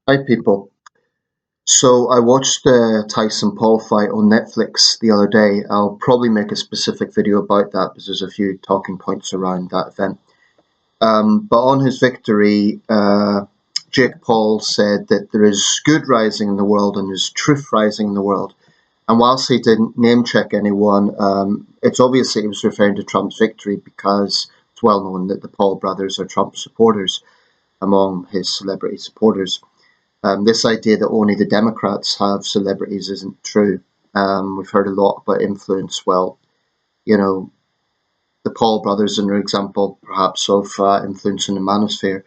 Hi, people. So I watched the Tyson Paul fight on Netflix the other day. I'll probably make a specific video about that because there's a few talking points around that event. But on his victory, Jake Paul said that there is good rising in the world and there's truth rising in the world. And whilst he didn't name check anyone, it's obvious that he was referring to Trump's victory because it's well known that the Paul brothers are Trump supporters among his celebrity supporters. This idea that only the Democrats have celebrities isn't true. We've heard a lot about influence. Well, you know, the Paul brothers are an example, perhaps, of influence in the manosphere.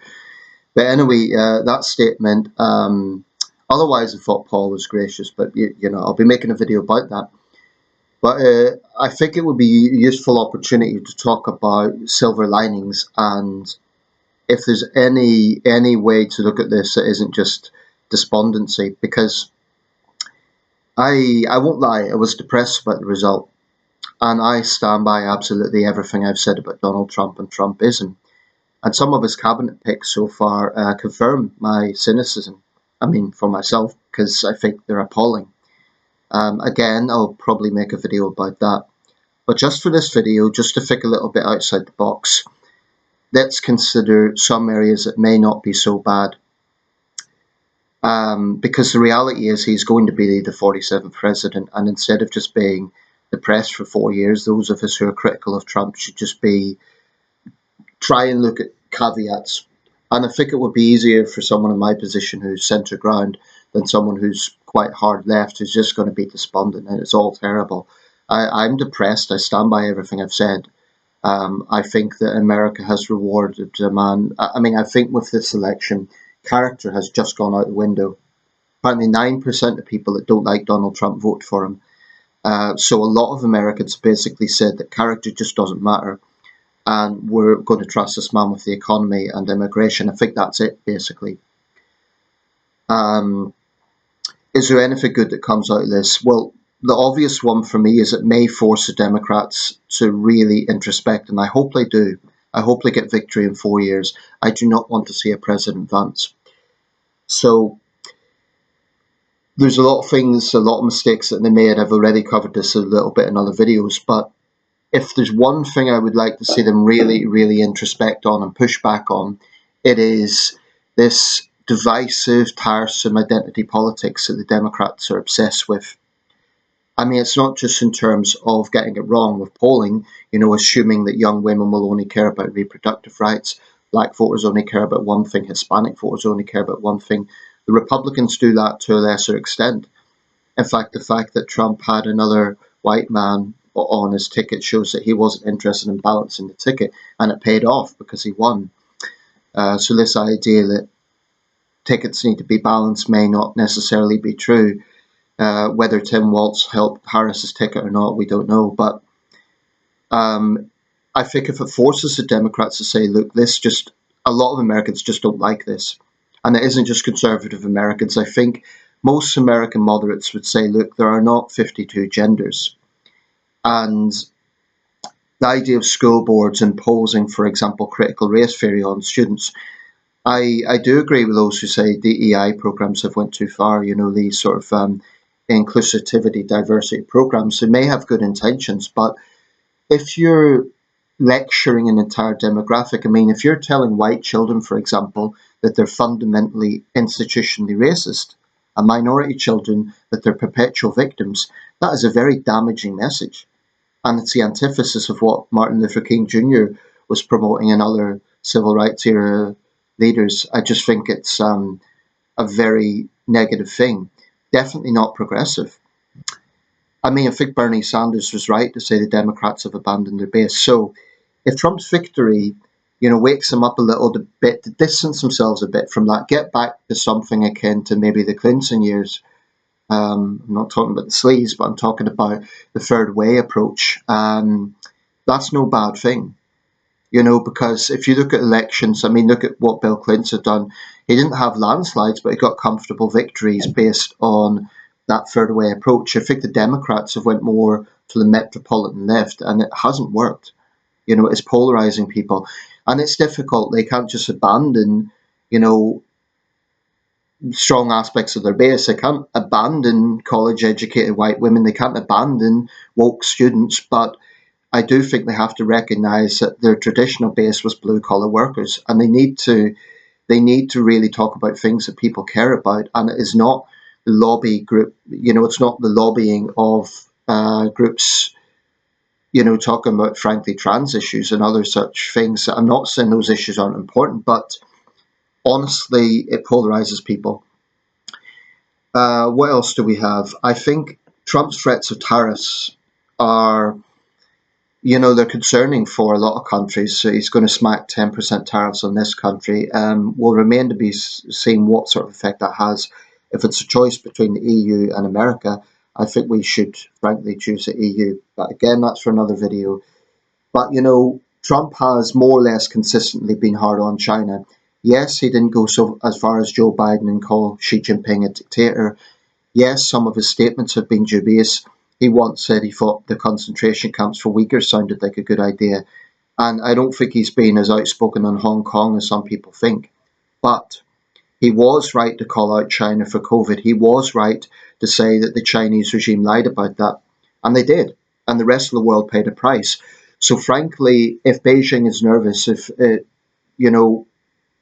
But anyway, that statement. Otherwise, I thought Paul was gracious, but I'll be making a video about that. But I think it would be a useful opportunity to talk about silver linings and if there's any way to look at this that isn't just despondency, because I won't lie, I was depressed about the result, and I stand by absolutely everything I've said about Donald Trump and Trumpism, and some of his cabinet picks so far confirm my cynicism. I mean, for myself, because I think they're appalling. Again, I'll probably make a video about that. But just for this video, just to think a little bit outside the box, let's consider some areas that may not be so bad. Because the reality is he's going to be the 47th president, and instead of just being depressed for 4 years, those of us who are critical of Trump should just be try and look at caveats. And I think it would be easier for someone in my position who's centre ground than someone who's quite hard left, who's just going to be despondent and it's all terrible. I'm depressed. I stand by everything I've said. I think that America has rewarded a man. I mean, I think with this election, character has just gone out the window. Apparently 9% of people that don't like Donald Trump vote for him. So a lot of Americans basically said that character just doesn't matter, and we're going to trust this man with the economy and immigration. I think that's it, basically. Is there anything good that comes out of this? Well, the obvious one for me is it may force the Democrats to really introspect, and I hope they do. I hope they get victory in 4 years. I do not want to see a President Vance. So there's a lot of things, a lot of mistakes that they made. I've already covered this a little bit in other videos, but if there's one thing I would like to see them really, really introspect on and push back on, it is this divisive, tiresome identity politics that the Democrats are obsessed with. I mean, it's not just in terms of getting it wrong with polling, assuming that young women will only care about reproductive rights, black voters only care about one thing, Hispanic voters only care about one thing. The Republicans do that to a lesser extent. In fact, the fact that Trump had another white man on his ticket shows that he wasn't interested in balancing the ticket, and it paid off because he won. So this idea that tickets need to be balanced may not necessarily be true. Whether Tim Walz helped Harris's ticket or not, we don't know. But I think if it forces the Democrats to say, look, a lot of Americans just don't like this. And it isn't just conservative Americans. I think most American moderates would say, look, there are not 52 genders. And the idea of school boards imposing, for example, critical race theory on students, I do agree with those who say DEI programs have went too far. These sort of inclusivity, diversity programs, they may have good intentions, but if you're lecturing an entire demographic, I mean, if you're telling white children, for example, that they're fundamentally institutionally racist, and minority children that they're perpetual victims, that is a very damaging message. And it's the antithesis of what Martin Luther King Jr. was promoting and other civil rights era leaders. I just think it's a very negative thing. Definitely not progressive. I mean, I think Bernie Sanders was right to say the Democrats have abandoned their base. So if Trump's victory, wakes them up a little bit, to distance themselves a bit from that, get back to something akin to maybe the Clinton years. I'm not talking about the sleaze, but I'm talking about the third way approach. That's no bad thing, because if you look at elections, I mean, look at what Bill Clinton had done. He didn't have landslides, but he got comfortable victories based on that third way approach. I think the Democrats have went more to the metropolitan left, and it hasn't worked. It's polarizing people, and it's difficult. They can't just abandon, strong aspects of their base. They can't abandon college-educated white women. They can't abandon woke students. But I do think they have to recognise that their traditional base was blue-collar workers, and they need to really talk about things that people care about. And it is not the lobby group. It's not the lobbying of groups. Talking about, frankly, trans issues and other such things. I'm not saying those issues aren't important, but honestly, it polarizes people. What else do we have? I think Trump's threats of tariffs are, they're concerning for a lot of countries. So he's going to smack 10% tariffs on this country. Will remain to be seen what sort of effect that has. If it's a choice between the EU and America, I think we should, frankly, choose the EU. But again, that's for another video. But, Trump has more or less consistently been hard on China. Yes, he didn't go so as far as Joe Biden and call Xi Jinping a dictator. Yes, some of his statements have been dubious. He once said he thought the concentration camps for Uyghurs sounded like a good idea. And I don't think he's been as outspoken on Hong Kong as some people think. But he was right to call out China for COVID. He was right to say that the Chinese regime lied about that. And they did. And the rest of the world paid a price. So frankly, if Beijing is nervous, if it,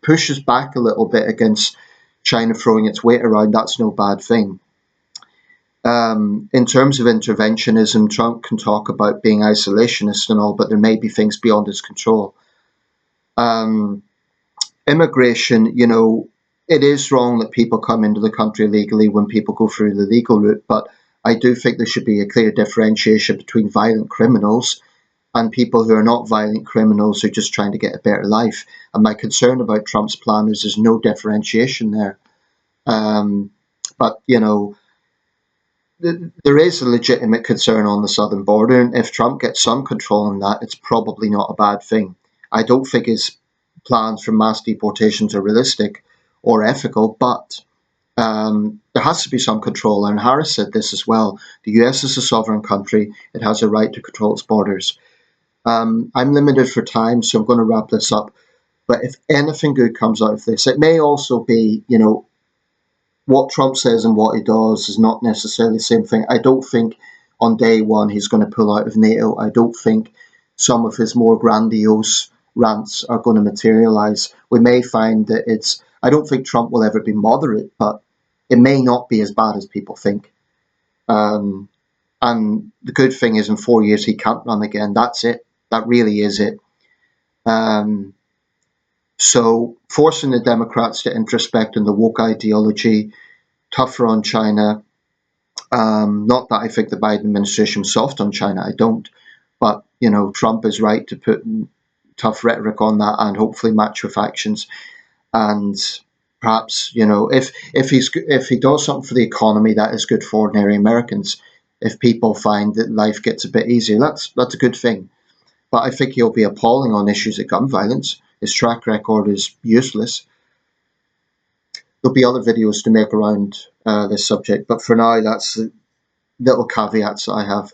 pushes back a little bit against China throwing its weight around, that's no bad thing. In terms of interventionism, Trump can talk about being isolationist and all, but there may be things beyond his control. Immigration, it is wrong that people come into the country illegally when people go through the legal route, but I do think there should be a clear differentiation between violent criminals and people who are not violent criminals who are just trying to get a better life. And my concern about Trump's plan is there's no differentiation there. But, there is a legitimate concern on the southern border, and if Trump gets some control on that, it's probably not a bad thing. I don't think his plans for mass deportations are realistic or ethical, but there has to be some control. And Harris said this as well. The US is a sovereign country. It has a right to control its borders. I'm limited for time, so I'm going to wrap this up. But if anything good comes out of this, it may also be, what Trump says and what he does is not necessarily the same thing. I don't think on day one he's going to pull out of NATO. I don't think some of his more grandiose rants are going to materialize. We may find that I don't think Trump will ever be moderate, but it may not be as bad as people think. And the good thing is in 4 years he can't run again. That's it. That really is it. So forcing the Democrats to introspect in the woke ideology, tougher on China. Not that I think the Biden administration was soft on China. I don't. But, Trump is right to put tough rhetoric on that and hopefully match with actions. And perhaps, if he does something for the economy that is good for ordinary Americans, if people find that life gets a bit easier, that's a good thing. But I think he'll be appalling on issues like gun violence. His track record is useless. There'll be other videos to make around this subject, but for now, that's the little caveats that I have.